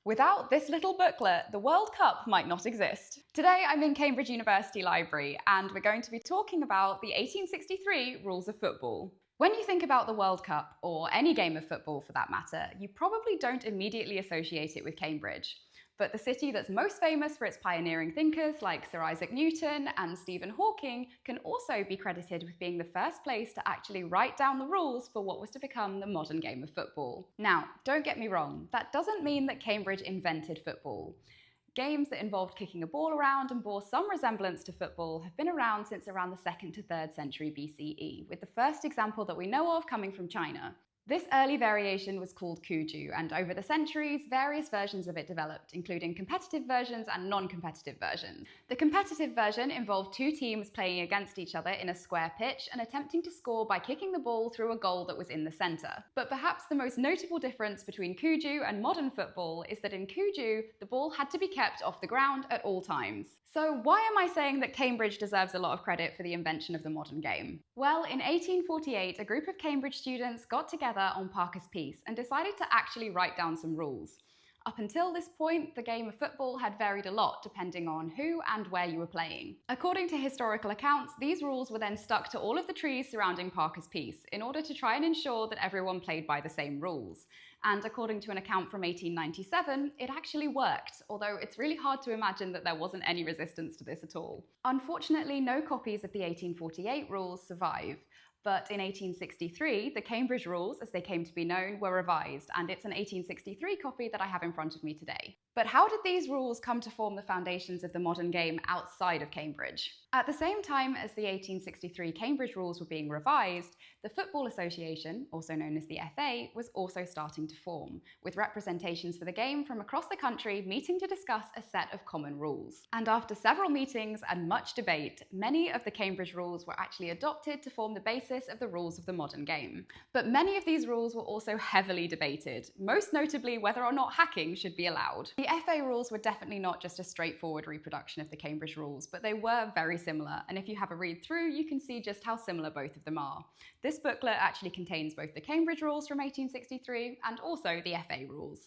Without this little booklet, the World Cup might not exist. Today I'm in Cambridge University Library and we're going to be talking about the 1863 rules of football. When you think about the World Cup, or any game of football for that matter, you probably don't immediately associate it with Cambridge. But the city that's most famous for its pioneering thinkers like Sir Isaac Newton and Stephen Hawking can also be credited with being the first place to actually write down the rules for what was to become the modern game of football. Now, don't get me wrong, that doesn't mean that Cambridge invented football. Games that involved kicking a ball around and bore some resemblance to football have been around since around the 2nd to 3rd century BCE, with the first example that we know of coming from China. This early variation was called Kuju, and over the centuries, various versions of it developed, including competitive versions and non-competitive versions. The competitive version involved two teams playing against each other in a square pitch and attempting to score by kicking the ball through a goal that was in the centre. But perhaps the most notable difference between Kuju and modern football is that in Kuju, the ball had to be kept off the ground at all times. So why am I saying that Cambridge deserves a lot of credit for the invention of the modern game? Well, in 1848, a group of Cambridge students got together on Parker's Piece and decided to actually write down some rules. Up until this point, the game of football had varied a lot depending on who and where you were playing. According to historical accounts, these rules were then stuck to all of the trees surrounding Parker's Piece in order to try and ensure that everyone played by the same rules. And according to an account from 1897, it actually worked, although it's really hard to imagine that there wasn't any resistance to this at all. Unfortunately, no copies of the 1848 rules survive. But in 1863, the Cambridge rules, as they came to be known, were revised, and it's an 1863 copy that I have in front of me today. But how did these rules come to form the foundations of the modern game outside of Cambridge? At the same time as the 1863 Cambridge rules were being revised, the Football Association, also known as the FA, was also starting to form, with representations for the game from across the country meeting to discuss a set of common rules. And after several meetings and much debate, many of the Cambridge rules were actually adopted to form the basis of the rules of the modern game. But many of these rules were also heavily debated, most notably whether or not hacking should be allowed. The FA rules were definitely not just a straightforward reproduction of the Cambridge rules, but they were very similar, and if you have a read through, you can see just how similar both of them are. This booklet actually contains both the Cambridge rules from 1863 and also the FA rules.